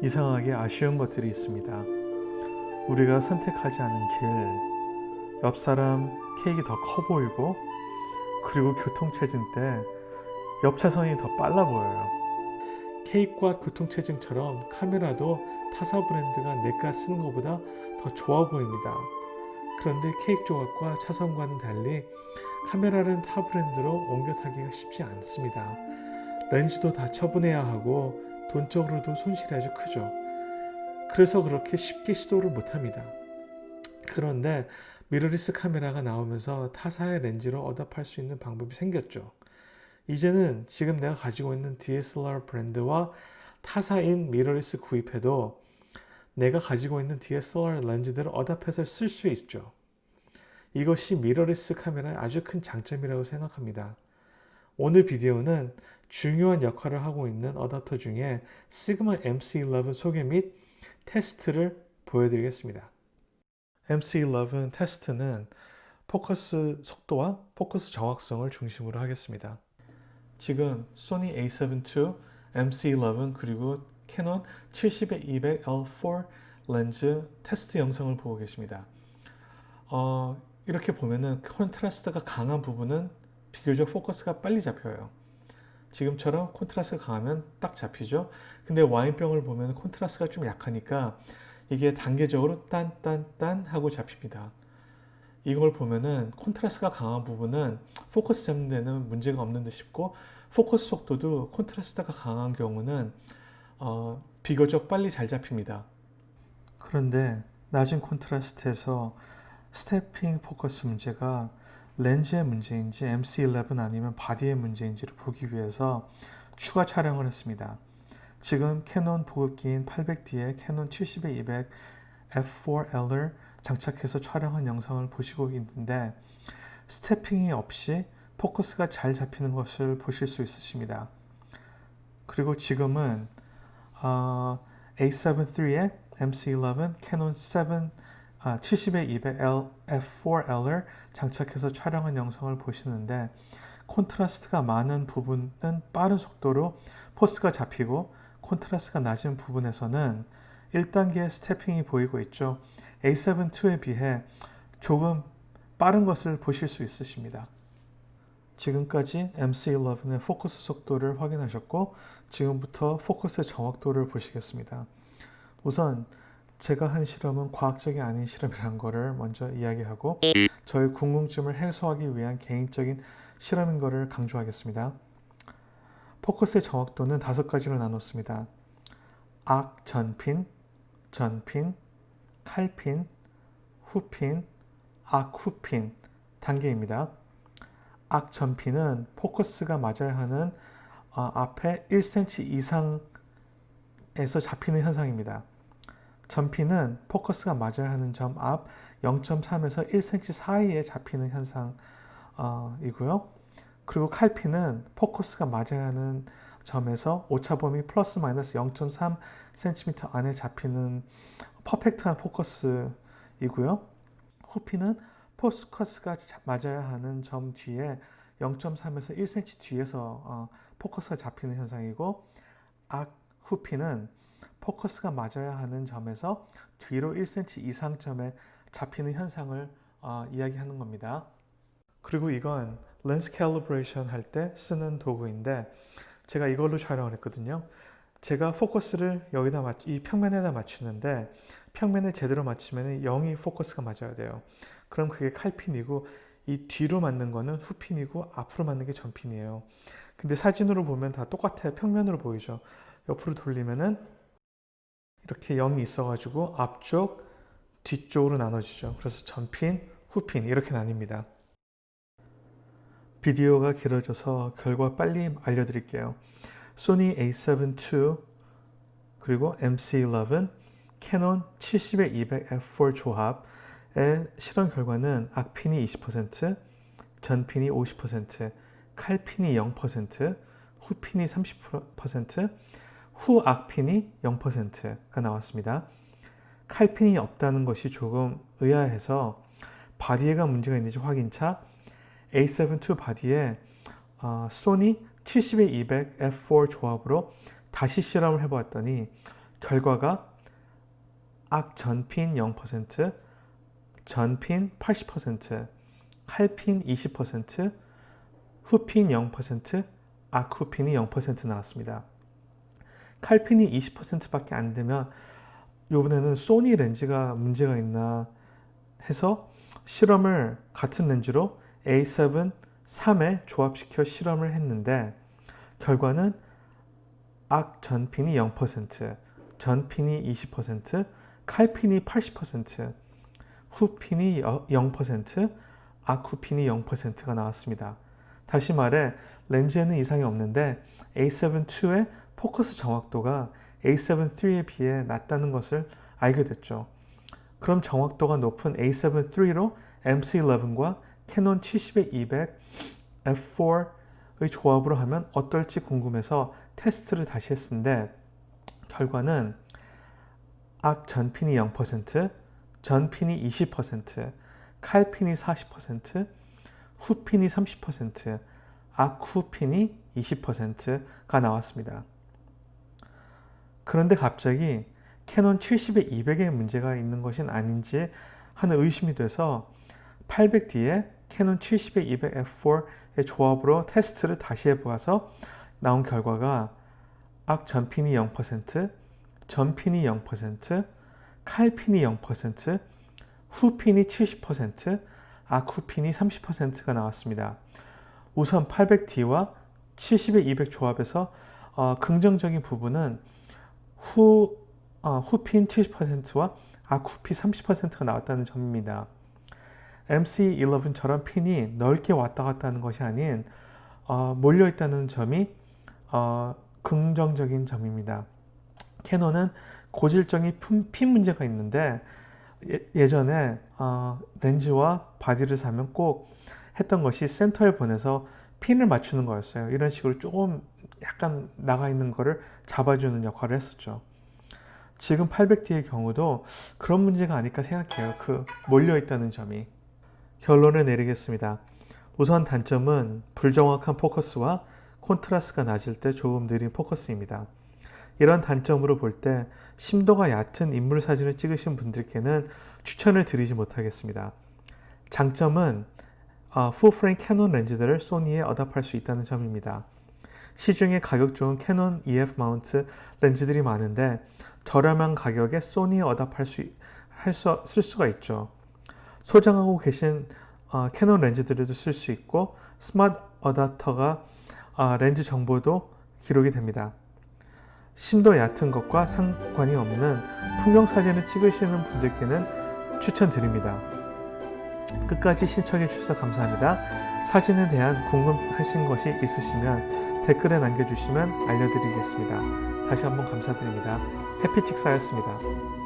이상하게 아쉬운 것들이 있습니다. 우리가 선택하지 않은 길, 옆 사람 케이크 더 커 보이고, 그리고 교통체증 때 옆 차선이 더 빨라 보여요. 케이크와 교통체증처럼 카메라도 타사 브랜드가 내가 쓰는 것보다 더 좋아 보입니다. 그런데 케이크 조각과 차선과는 달리 카메라는 타 브랜드로 옮겨 타기가 쉽지 않습니다. 렌즈도 다 처분해야 하고 돈적으로도 손실이 아주 크죠. 그래서 그렇게 쉽게 시도를 못합니다. 그런데 미러리스 카메라가 나오면서 타사의 렌즈로 어답할 수 있는 방법이 생겼죠. 이제는 지금 내가 가지고 있는 DSLR 브랜드와 타사인 미러리스 구입해도 내가 가지고 있는 DSLR 렌즈들을 어답해서 쓸 수 있죠. 이것이 미러리스 카메라의 아주 큰 장점이라고 생각합니다. 오늘 비디오는 중요한 역할을 하고 있는 어댑터 중에 시그마 MC11 소개 및 테스트를 보여드리겠습니다. MC11 테스트는 포커스 속도와 포커스 정확성을 중심으로 하겠습니다. 지금 소니 a7 II, MC11 그리고 캐논 70-200L4 렌즈 테스트 영상을 보고 계십니다. 이렇게 보면은 콘트라스트가 강한 부분은 비교적 포커스가 빨리 잡혀요. 지금처럼 콘트라스트가 강하면 딱 잡히죠. 근데 와인병을 보면 콘트라스트가 좀 약하니까 이게 단계적으로 딴 하고 잡힙니다. 이걸 보면은 콘트라스트가 강한 부분은 포커스 잡는 데는 문제가 없는 듯 싶고, 포커스 속도도 콘트라스트가 강한 경우는 비교적 빨리 잘 잡힙니다. 그런데 낮은 콘트라스트에서 스태핑 포커스 문제가 렌즈의 문제인지 MC11 아니면 바디의 문제인지를 보기 위해서 추가 촬영을 했습니다. 지금 캐논 보급기인 800D에 캐논 70-200 F4L을 장착해서 촬영한 영상을 보시고 있는데, 스태핑이 없이 포커스가 잘 잡히는 것을 보실 수 있으십니다. 그리고 지금은 A7 III에 MC11 캐논 70-200 F4L을 장착해서 촬영한 영상을 보시는데, 콘트라스트가 많은 부분은 빠른 속도로 포스가 잡히고, 콘트라스트가 낮은 부분에서는 1단계 스태핑이 보이고 있죠. A7 II에 비해 조금 빠른 것을 보실 수 있으십니다. 지금까지 MC11의 포커스 속도를 확인하셨고, 지금부터 포커스의 정확도를 보시겠습니다. 우선 제가 한 실험은 과학적이 아닌 실험이라는 것을 먼저 이야기하고, 저의 궁금증을 해소하기 위한 개인적인 실험인 것을 강조하겠습니다. 포커스의 정확도는 5가지로 나눴습니다. 악 전핀, 전핀, 칼핀, 후핀, 악 후핀 단계입니다. 악 전핀은 포커스가 맞아야 하는 앞에 1cm 이상에서 잡히는 현상입니다. 전핀은 포커스가 맞아야 하는 점 앞 0.3에서 1cm 사이에 잡히는 현상이고요. 그리고 칼핀은 포커스가 맞아야 하는 점에서 오차범위 플러스 마이너스 0.3cm 안에 잡히는 퍼펙트한 포커스이고요. 후핀은 포커스가 맞아야 하는 점 뒤에 0.3에서 1cm 뒤에서 포커스가 잡히는 현상이고, 악 후핀은 포커스가 맞아야 하는 점에서 뒤로 1cm 이상 점에 잡히는 현상을 이야기하는 겁니다. 그리고 이건 렌즈 캘리브레이션 할 때 쓰는 도구인데, 제가 이걸로 촬영을 했거든요. 제가 포커스를 이 평면에다 맞추는데, 평면을 제대로 맞추면 0이 포커스가 맞아야 돼요. 그럼 그게 칼핀이고, 이 뒤로 맞는 거는 후핀이고, 앞으로 맞는 게 전핀이에요. 근데 사진으로 보면 다 똑같아요. 평면으로 보이죠. 옆으로 돌리면은 이렇게 0이 있어가지고 앞쪽, 뒤쪽으로 나눠지죠. 그래서 전핀, 후핀 이렇게 나뉩니다. 비디오가 길어져서 결과 빨리 알려드릴게요. 소니 a7 II 그리고 MC11, 캐논 70-200 F4 조합의 실험 결과는 악핀이 20%, 전핀이 50%, 칼핀이 0%, 후핀이 30%, 후악핀이 0%가 나왔습니다. 칼핀이 없다는 것이 조금 의아해서 바디에가 문제가 있는지 확인차 A7 II 바디에 소니 70-200 F4 조합으로 다시 실험을 해보았더니 결과가 악전핀 0%, 전핀 80%, 칼핀 20%, 후핀 0%, 악후핀이 0% 나왔습니다. 칼핀이 20%밖에 안 되면 이번에는 소니 렌즈가 문제가 있나 해서 실험을 같은 렌즈로 A7 3에 조합시켜 실험을 했는데 결과는 악전핀이 0%, 전핀이 20%, 칼핀이 80%, 후핀이 0%, 악후핀이 0%가 나왔습니다. 다시 말해 렌즈에는 이상이 없는데 A7 II의 포커스 정확도가 A7 III에 비해 낮다는 것을 알게 됐죠. 그럼 정확도가 높은 A7 III로 MC11과 캐논 70-200 f4의 조합으로 하면 어떨지 궁금해서 테스트를 다시 했는데 결과는 악전핀이 0%, 전핀이 20%, 칼핀이 40%, 후핀이 30%, 악후핀이 20%가 나왔습니다. 그런데 갑자기 캐논 70-200에 문제가 있는 것은 아닌지 하는 의심이 돼서 800D에 캐논 70-200 f4의 조합으로 테스트를 다시 해보아서 나온 결과가 악전핀이 0%, 전핀이 0%, 칼핀이 0%, 후핀이 70%, 악후핀이 30%가 나왔습니다. 우선 800D와 70-200 조합에서 긍정적인 부분은 후핀 70%와 악후핀 30%가 나왔다는 점입니다. MC11처럼 핀이 넓게 왔다 갔다 하는 것이 아닌 몰려있다는 점이 긍정적인 점입니다. 캐논은 고질적인 핀 문제가 있는데 예전에 렌즈와 바디를 사면 꼭 했던 것이 센터에 보내서 핀을 맞추는 거였어요. 이런 식으로 조금 약간 나가 있는 거를 잡아주는 역할을 했었죠. 지금 800D의 경우도 그런 문제가 아닐까 생각해요. 그 몰려있다는 점이. 결론을 내리겠습니다. 우선 단점은 불정확한 포커스와 콘트라스트가 낮을 때 조금 느린 포커스입니다. 이런 단점으로 볼 때 심도가 얕은 인물 사진을 찍으신 분들께는 추천을 드리지 못하겠습니다. 장점은 풀프레임 캐논 렌즈들을 소니에 어답할 수 있다는 점입니다. 시중에 가격 좋은 캐논 EF 마운트 렌즈들이 많은데 저렴한 가격에 소니에 어답할 쓸 수가 있죠. 소장하고 계신 캐논 렌즈들도 쓸 수 있고 스마트 어댑터가 렌즈 정보도 기록이 됩니다. 심도 얕은 것과 상관이 없는 풍경 사진을 찍으시는 분들께는 추천드립니다. 끝까지 시청해 주셔서 감사합니다. 사진에 대한 궁금하신 것이 있으시면 댓글에 남겨주시면 알려드리겠습니다. 다시 한번 감사드립니다. 해피칙사였습니다.